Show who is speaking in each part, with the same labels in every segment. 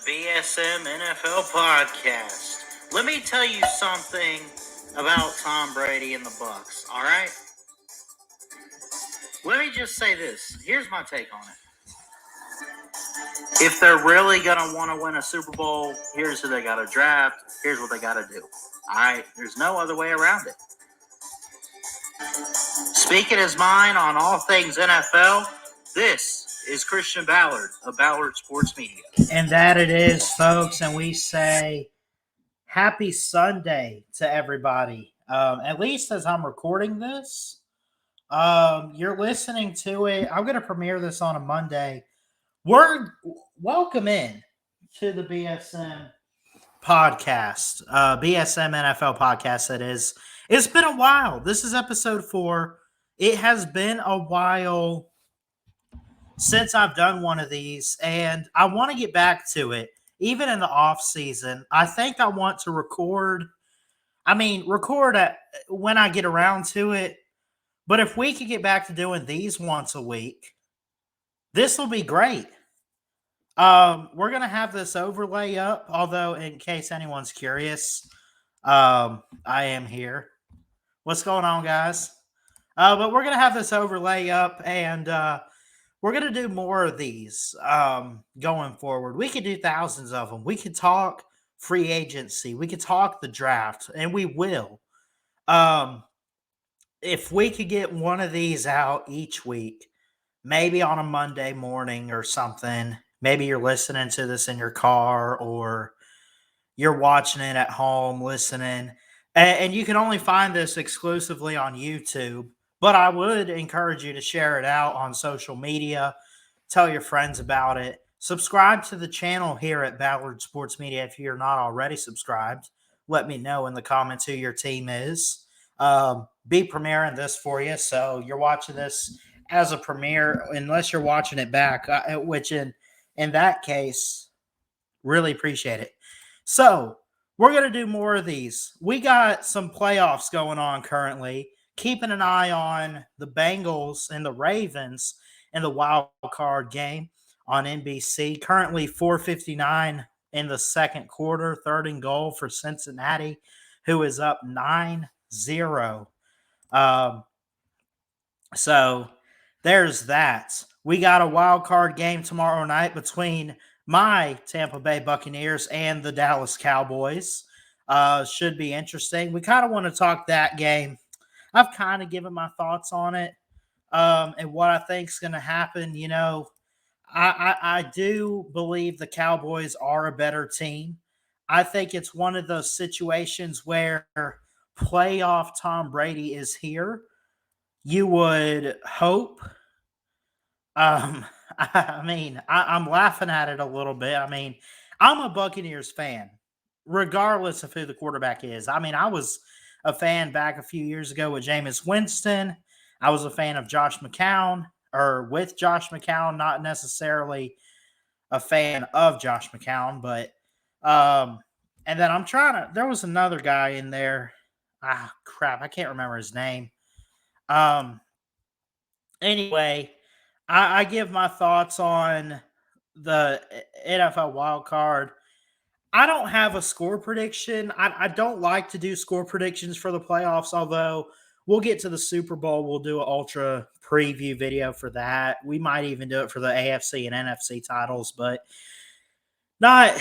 Speaker 1: BSM NFL podcast. Let me tell you something about Tom Brady and the Bucs, all right? Let me just say this. Here's my take on it. If they're really going to want to win a Super Bowl, here's who they got to draft. Here's what they got to do. All right? There's no other way around it. Speaking his mind on all things NFL, this is Christian Ballard of Ballard Sports Media.
Speaker 2: And that it is, folks. And we say happy Sunday to everybody. At least as I'm recording this, you're listening to it. I'm going to premiere this on a Monday. Welcome in to the BSM podcast, BSM NFL podcast. That is, it's been a while. This is episode 4. It has been a while since I've done one of these, and I want to get back to it. Even in the off season, I think I want to record when I get around to it. But if we could get back to doing these once a week, this will be great. We're going to have this overlay up, although in case anyone's curious, I am here. What's going on, guys? But we're going to have this overlay up, and we're going to do more of these going forward. We could do thousands of them. We could talk free agency. We could talk the draft, and we will. If we could get one of these out each week, maybe on a Monday morning or something, maybe you're listening to this in your car or you're watching it at home, listening, and you can only find this exclusively on YouTube. But I would encourage you to share it out on social media. Tell your friends about it. Subscribe to the channel here at Ballard Sports Media if you're not already subscribed. Let me know in the comments who your team is. Be premiering this for you. So you're watching this as a premiere, unless you're watching it back, which in that case, really appreciate it. So we're going to do more of these. We got some playoffs going on currently. Keeping an eye on the Bengals and the Ravens in the Wildcard game on NBC. Currently 4:59 in the second quarter, 3rd and goal for Cincinnati, who is up 9-0. So there's that. We got a Wildcard game tomorrow night between my Tampa Bay Buccaneers and the Dallas Cowboys. Should be interesting. We kind of want to talk that game. I've kind of given my thoughts on it and what I think is going to happen. You know, I do believe the Cowboys are a better team. I think it's one of those situations where playoff Tom Brady is here. You would hope. I'm laughing at it a little bit. I mean, I'm a Buccaneers fan, regardless of who the quarterback is. I mean, I was a fan back a few years ago with Jameis Winston. I was a fan of Josh McCown, or with Josh McCown, not necessarily a fan of Josh McCown, but and then there was another guy in there. I can't remember his name. Anyway, I give my thoughts on the NFL wild card. I don't have a score prediction. I don't like to do score predictions for the playoffs, although we'll get to the Super Bowl. We'll do an ultra preview video for that. We might even do it for the AFC and NFC titles, but not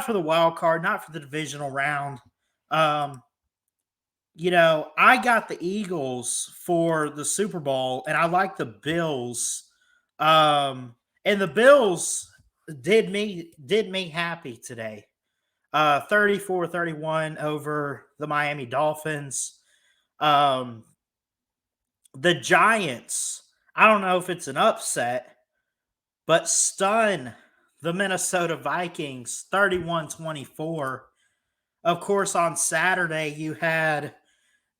Speaker 2: for the wild card, not for the divisional round. You know, I got the Eagles for the Super Bowl, and I like the Bills. And the Bills did me happy today. 34-31 over the Miami Dolphins. The Giants, I don't know if it's an upset, but stun the Minnesota Vikings 31-24. Of course, on Saturday, you had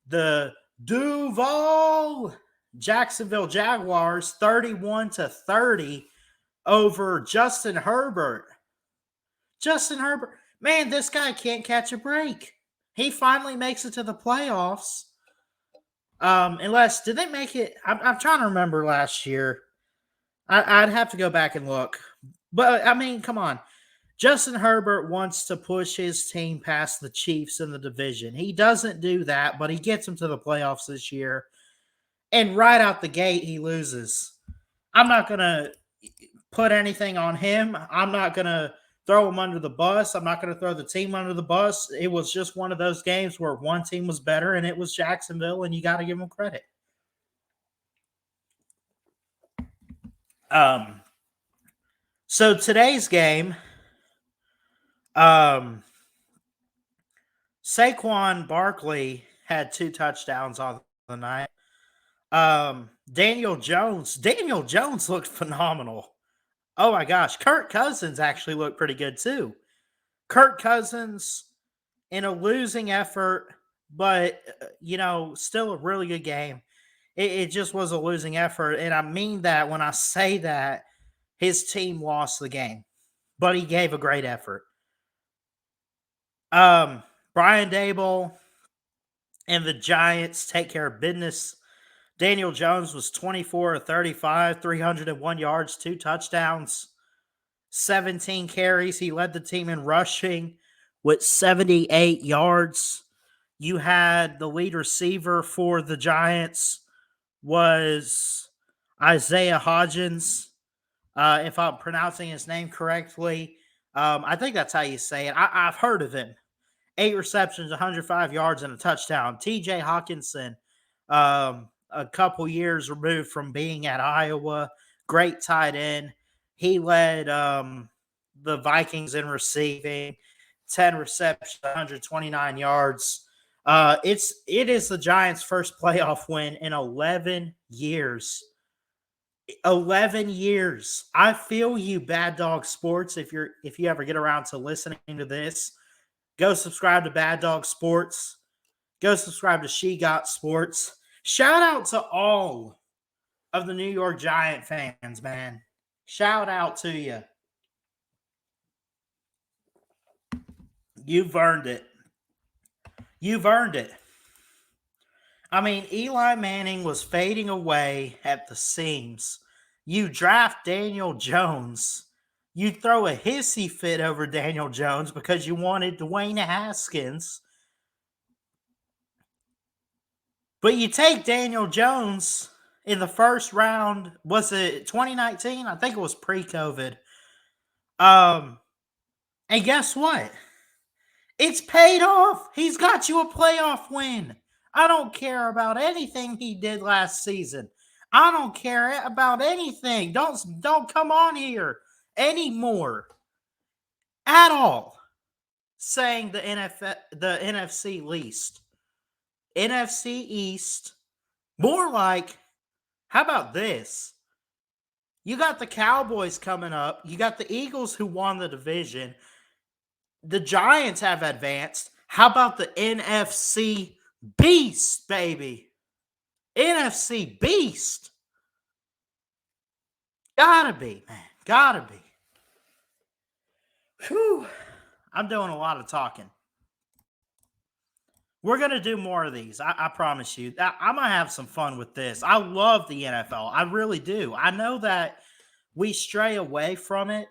Speaker 2: the Duval Jacksonville Jaguars 31-30 over Justin Herbert. Justin Herbert. Man, this guy can't catch a break. He finally makes it to the playoffs. Did they make it? I'm trying to remember last year. I'd have to go back and look. But, I mean, come on. Justin Herbert wants to push his team past the Chiefs in the division. He doesn't do that, but he gets them to the playoffs this year. And right out the gate, he loses. I'm not going to put anything on him. I'm not going to throw him under the bus. I'm not going to throw the team under the bus. It was just one of those games where one team was better, and it was Jacksonville, and you got to give them credit. So today's game, Saquon Barkley had 2 touchdowns on the night. Daniel Jones looked phenomenal. Oh my gosh, Kirk Cousins actually looked pretty good too. Kirk Cousins in a losing effort, but still a really good game. It just was a losing effort, and I mean that when I say that. His team lost the game, but he gave a great effort. Brian Dable and the Giants take care of business. Daniel Jones was 24 of 35, 301 yards, 2 touchdowns, 17 carries. He led the team in rushing with 78 yards. You had the lead receiver for the Giants was Isaiah Hodgins. If I'm pronouncing his name correctly. I think that's how you say it. I've heard of him. 8 receptions, 105 yards, and a touchdown. TJ Hawkinson, a couple years removed from being at Iowa, great tight end. He led the Vikings in receiving, 10 receptions, 129 yards. It is the Giants' first playoff win in 11 years. 11 years. I feel you, Bad Dog Sports. If you ever get around to listening to this, go subscribe to Bad Dog Sports. Go subscribe to She Got Sports. Shout out to all of the New York Giant fans, man. Shout out to you. You've earned it. You've earned it. I mean, Eli Manning was fading away at the seams. You draft Daniel Jones. You throw a hissy fit over Daniel Jones because you wanted Dwayne Haskins. But you take Daniel Jones in the first round. Was it 2019? I think it was pre-COVID. And guess what? It's paid off. He's got you a playoff win. I don't care about anything he did last season. I don't care about anything. Don't come on here anymore at all saying the NFC least. NFC East. More like, how about this? You got the Cowboys coming up. You got the Eagles who won the division. The Giants have advanced. How about the NFC Beast, baby? NFC Beast. Gotta be, man. Gotta be. Whew. I'm doing a lot of talking. We're going to do more of these. I promise you. I'm going to have some fun with this. I love the NFL. I really do. I know that we stray away from it,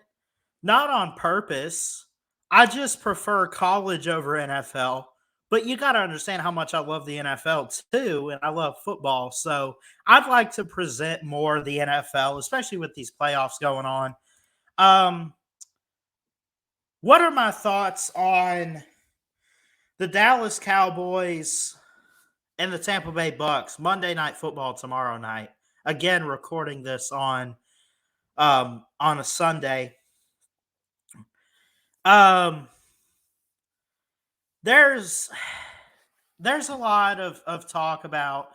Speaker 2: not on purpose. I just prefer college over NFL. But you got to understand how much I love the NFL too, and I love football. So I'd like to present more of the NFL, especially with these playoffs going on. What are my thoughts on the Dallas Cowboys and the Tampa Bay Bucks? Monday Night Football tomorrow night. Again, recording this on a Sunday. There's a lot of talk about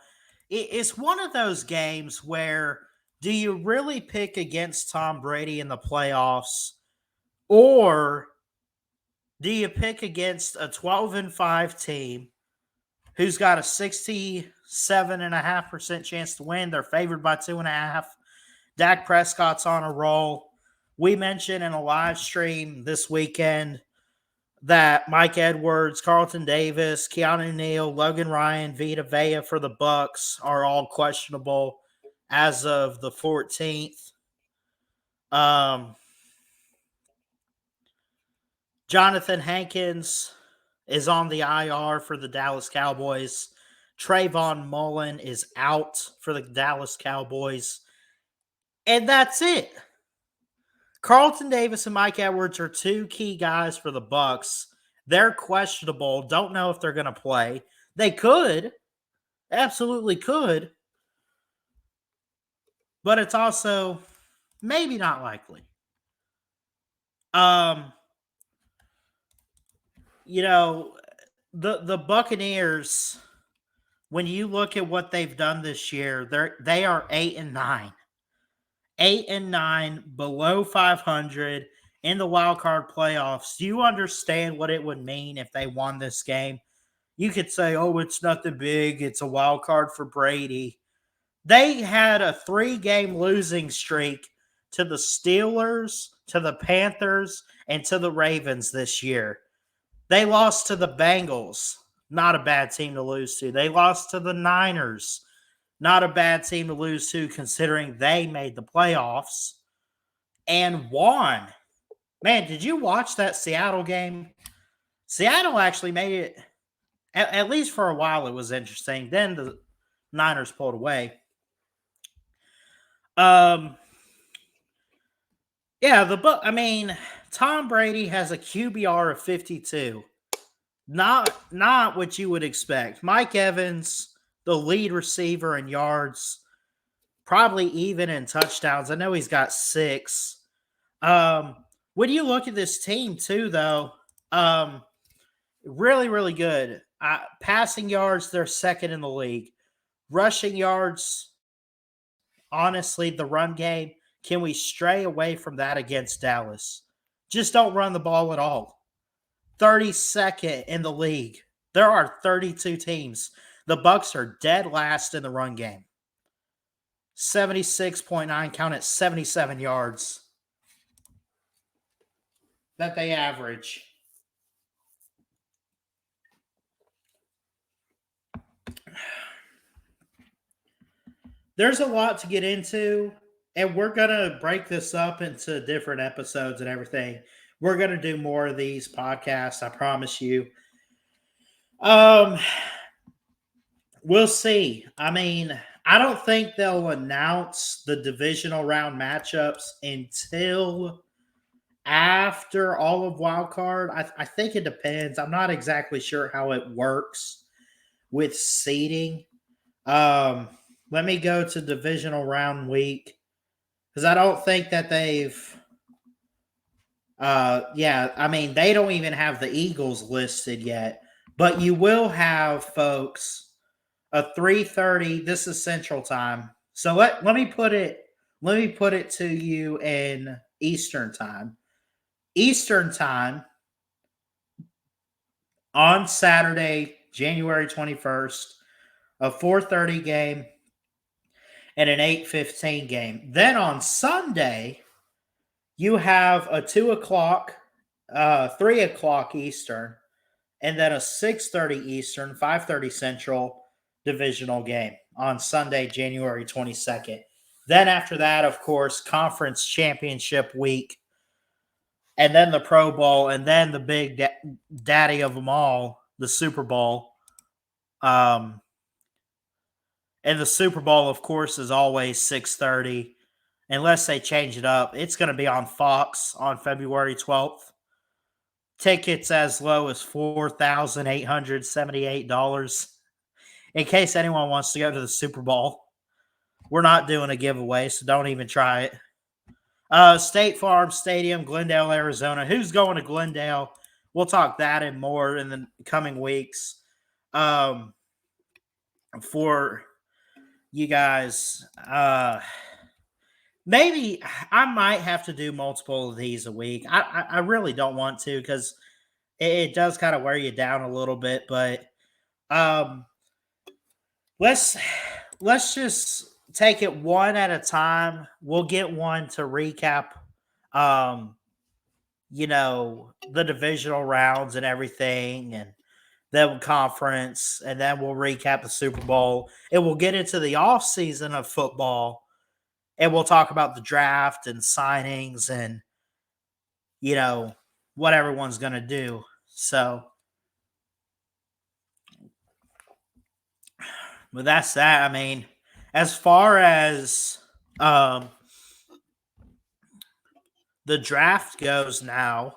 Speaker 2: it's one of those games where do you really pick against Tom Brady in the playoffs, or do you pick against a 12-5 team who's got a 67.5% chance to win? They're favored by 2.5. Dak Prescott's on a roll. We mentioned in a live stream this weekend that Mike Edwards, Carlton Davis, Keanu Neal, Logan Ryan, Vita Vea for the Bucks are all questionable as of the 14th. Jonathan Hankins is on the IR for the Dallas Cowboys. Trayvon Mullen is out for the Dallas Cowboys. And that's it. Carlton Davis and Mike Edwards are two key guys for the Bucs. They're questionable. Don't know if they're going to play. They could. Absolutely could. But it's also maybe not likely. The Buccaneers, when you look at what they've done this year, they are 8-9. 8-9, below 500 in the wild card playoffs. Do you understand what it would mean if they won this game? You could say, oh, it's nothing big. It's a wild card for Brady. They had a 3-game losing streak to the Steelers, to the Panthers, and to the Ravens this year. They lost to the Bengals. Not a bad team to lose to. They lost to the Niners. Not a bad team to lose to considering they made the playoffs and won. Man, did you watch that Seattle game? Seattle actually made it, at least for a while, it was interesting. Then the Niners pulled away. Tom Brady has a QBR of 52. Not what you would expect. Mike Evans, the lead receiver in yards, probably even in touchdowns. I know he's got 6. When you look at this team, too, though, really, really good. Passing yards, they're second in the league. Rushing yards, honestly, the run game, can we stray away from that against Dallas? Just don't run the ball at all. 32nd in the league. There are 32 teams. The Bucs are dead last in the run game. 76.9, count it, 77 yards that they average. There's a lot to get into, and we're going to break this up into different episodes and everything. We're going to do more of these podcasts, I promise you. We'll see. I mean, I don't think they'll announce the divisional round matchups until after all of Wildcard. I think it depends. I'm not exactly sure how it works with seeding. Let me go to divisional round week because I don't think that they've they don't even have the Eagles listed yet. But you will have, folks, a 3:30. This is Central Time. So let me put it to you in Eastern Time. Eastern Time on Saturday, January 21st, a 4:30 game and an 8:15 game. Then on Sunday, you have a 2 o'clock, 3 o'clock Eastern, and then a 6:30 Eastern, 5:30 Central divisional game on Sunday, January 22nd. Then after that, of course, conference championship week, and then the Pro Bowl, and then the big daddy of them all, the Super Bowl. And the Super Bowl, of course, is always 6:30. Unless they change it up, it's going to be on Fox on February 12th. Tickets as low as $4,878. In case anyone wants to go to the Super Bowl, we're not doing a giveaway, so don't even try it. State Farm Stadium, Glendale, Arizona. Who's going to Glendale? We'll talk that and more in the coming weeks. For you guys, maybe I might have to do multiple of these a week. I really don't want to because it does kind of wear you down a little bit. But let's just take it one at a time. We'll get one to recap, the divisional rounds and everything, and then conference, and then we'll recap the Super Bowl. And we'll get into the off season of football. And we'll talk about the draft and signings and, what everyone's going to do. So, but that's that. I mean, as far as the draft goes now,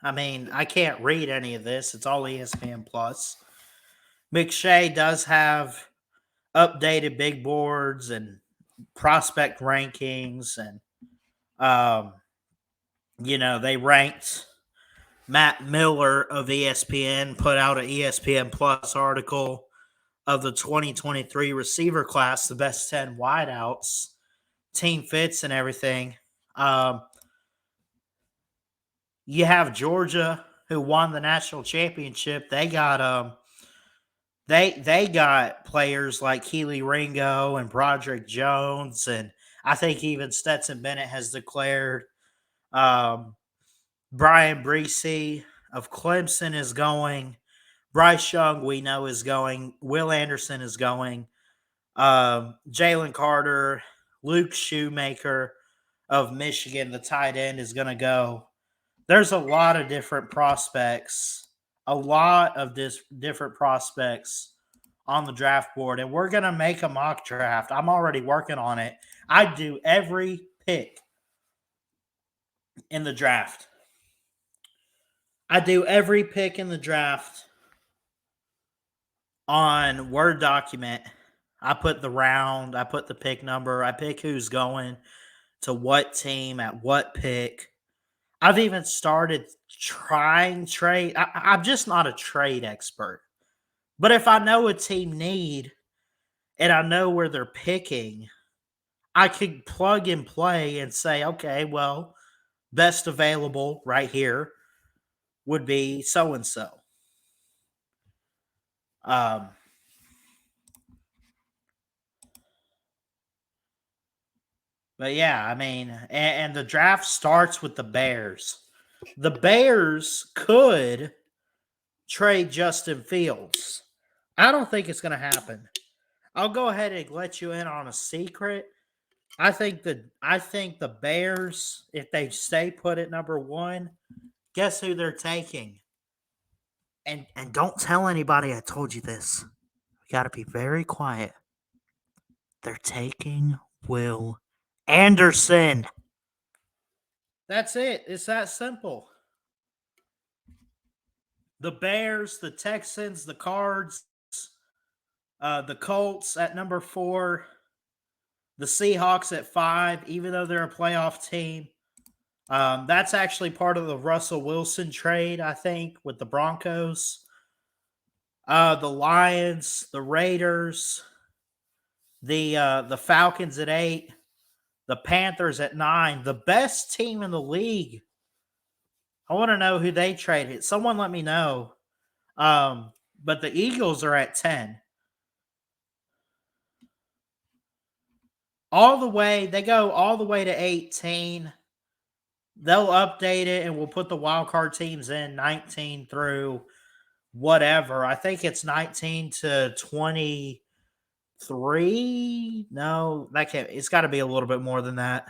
Speaker 2: I mean, I can't read any of this. It's all ESPN Plus. McShay does have updated big boards and prospect rankings, and they ranked Matt Miller of ESPN, put out an ESPN Plus article of the 2023 receiver class, the best 10 wideouts, team fits, and everything. You have Georgia, who won the national championship. They got they got players like Keely Ringo and Broderick Jones, and I think even Stetson Bennett has declared. Brian Breesy of Clemson is going. Bryce Young, we know, is going. Will Anderson is going. Jalen Carter, Luke Shoemaker of Michigan, the tight end, is going to go. There's a lot of different prospects, different prospects on the draft board, and we're going to make a mock draft. I'm already working on it. I do every pick in the draft. I do every pick in the draft on Word document. I put the round, I put the pick number, I pick who's going to what team at what pick. I've even started trying trade. I'm just not a trade expert. But if I know a team need and I know where they're picking, I could plug and play and say, okay, well, best available right here would be so-and-so. But yeah, I mean, and the draft starts with the Bears. The Bears could trade Justin Fields. I don't think it's going to happen. I'll go ahead and let you in on a secret. I think the Bears, if they stay put at number 1, guess who they're taking? And don't tell anybody I told you this. We got to be very quiet. They're taking Will Anderson. That's it. It's that simple. The Bears, the Texans, the Cards, the Colts at number 4, the Seahawks at 5, even though they're a playoff team. That's actually part of the Russell Wilson trade, I think, with the Broncos. The Lions, the Raiders, the Falcons at 8, the Panthers at 9. The best team in the league. I want to know who they traded. Someone let me know. But the Eagles are at 10. They go all the way to 18. They'll update it and we'll put the wild card teams in 19 through whatever. I think it's 19 to 23. No, that can't. It's got to be a little bit more than that.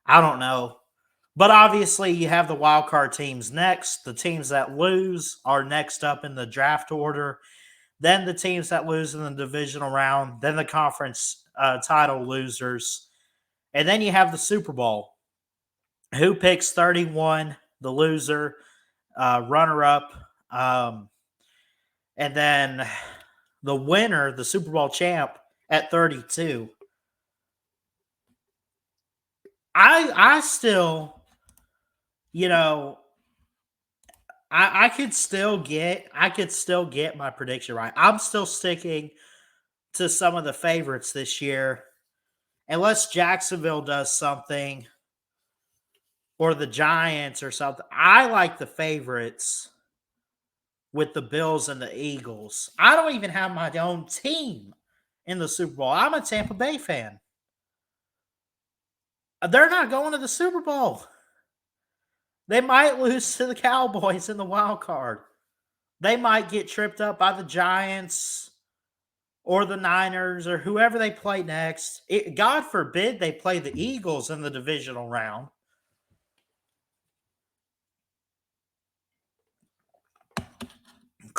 Speaker 2: I don't know. But obviously, you have the wild card teams next. The teams that lose are next up in the draft order. Then the teams that lose in the divisional round. Then the conference title losers. And then you have the Super Bowl. Who picks 31? The loser, runner-up. And then the winner, the Super Bowl champ, at 32. I still, I could still get my prediction right. I'm still sticking to some of the favorites this year, unless Jacksonville does something or the Giants or something. I like the favorites with the Bills and the Eagles. I don't even have my own team in the Super Bowl. I'm a Tampa Bay fan. They're not going to the Super Bowl. They might lose to the Cowboys in the wild card. They might get tripped up by the Giants or the Niners or whoever they play next. God forbid they play the Eagles in the divisional round.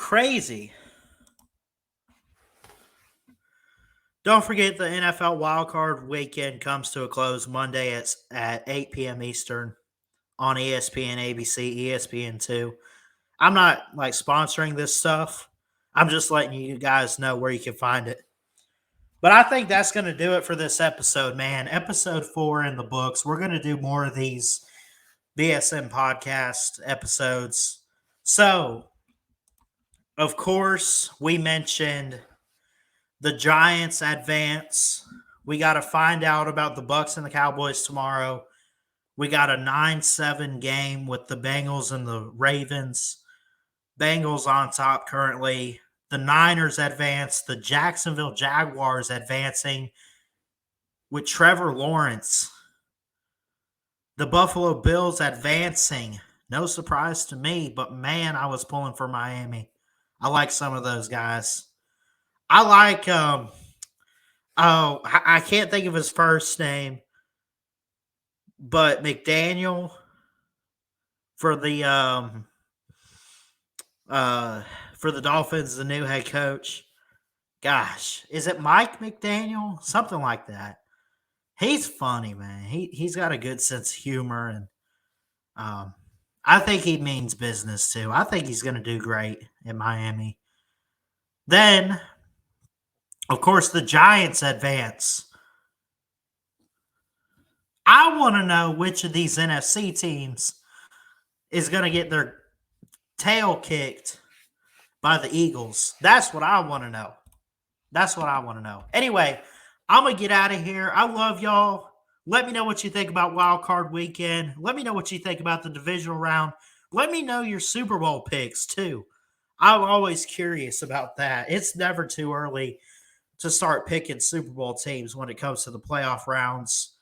Speaker 2: Crazy. Don't forget the NFL Wildcard weekend comes to a close Monday at 8 p.m. Eastern on ESPN, ABC, ESPN2. I'm not like sponsoring this stuff. I'm just letting you guys know where you can find it. But I think that's going to do it for this episode, man. Episode 4 in the books. We're going to do more of these BSM podcast episodes. So, of course, we mentioned the Giants advance. We got to find out about the Bucks and the Cowboys tomorrow. We got a 9-7 game with the Bengals and the Ravens. Bengals on top currently. The Niners advance. The Jacksonville Jaguars advancing with Trevor Lawrence. The Buffalo Bills advancing. No surprise to me, but man, I was pulling for Miami. I like some of those guys. I like, I can't think of his first name, but McDaniel for the Dolphins, the new head coach. Gosh, is it Mike McDaniel? Something like that. He's funny, man. He's got a good sense of humor, and I think he means business too. I think he's going to do great in Miami. Then, of course, the Giants advance. I want to know which of these NFC teams is going to get their tail kicked by the Eagles. That's what I want to know. That's what I want to know. Anyway, I'm going to get out of here. I love y'all. Let me know what you think about Wild Card Weekend. Let me know what you think about the divisional round. Let me know your Super Bowl picks, too. I'm always curious about that. It's never too early to start picking Super Bowl teams when it comes to the playoff rounds.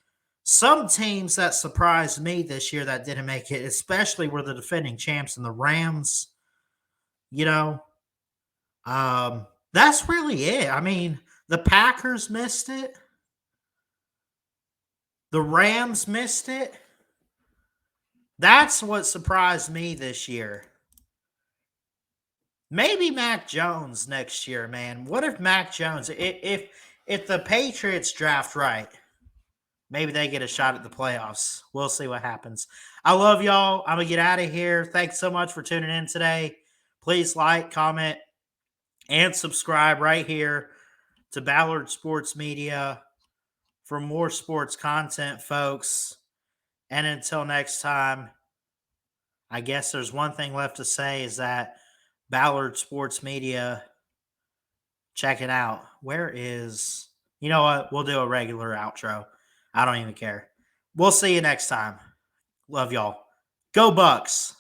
Speaker 2: Some teams that surprised me this year that didn't make it, especially were the defending champs and the Rams. You know, that's really it. I mean, the Packers missed it. The Rams missed it. That's what surprised me this year. Maybe Mac Jones next year, man. What if Mac Jones, if the Patriots draft right, maybe they get a shot at the playoffs. We'll see what happens. I love y'all. I'm going to get out of here. Thanks so much for tuning in today. Please like, comment, and subscribe right here to Ballard Sports Media for more sports content, folks. And until next time, I guess there's one thing left to say is that Ballard Sports Media, check it out. Where is, you know what? We'll do a regular outro. I don't even care. We'll see you next time. Love y'all. Go Bucks.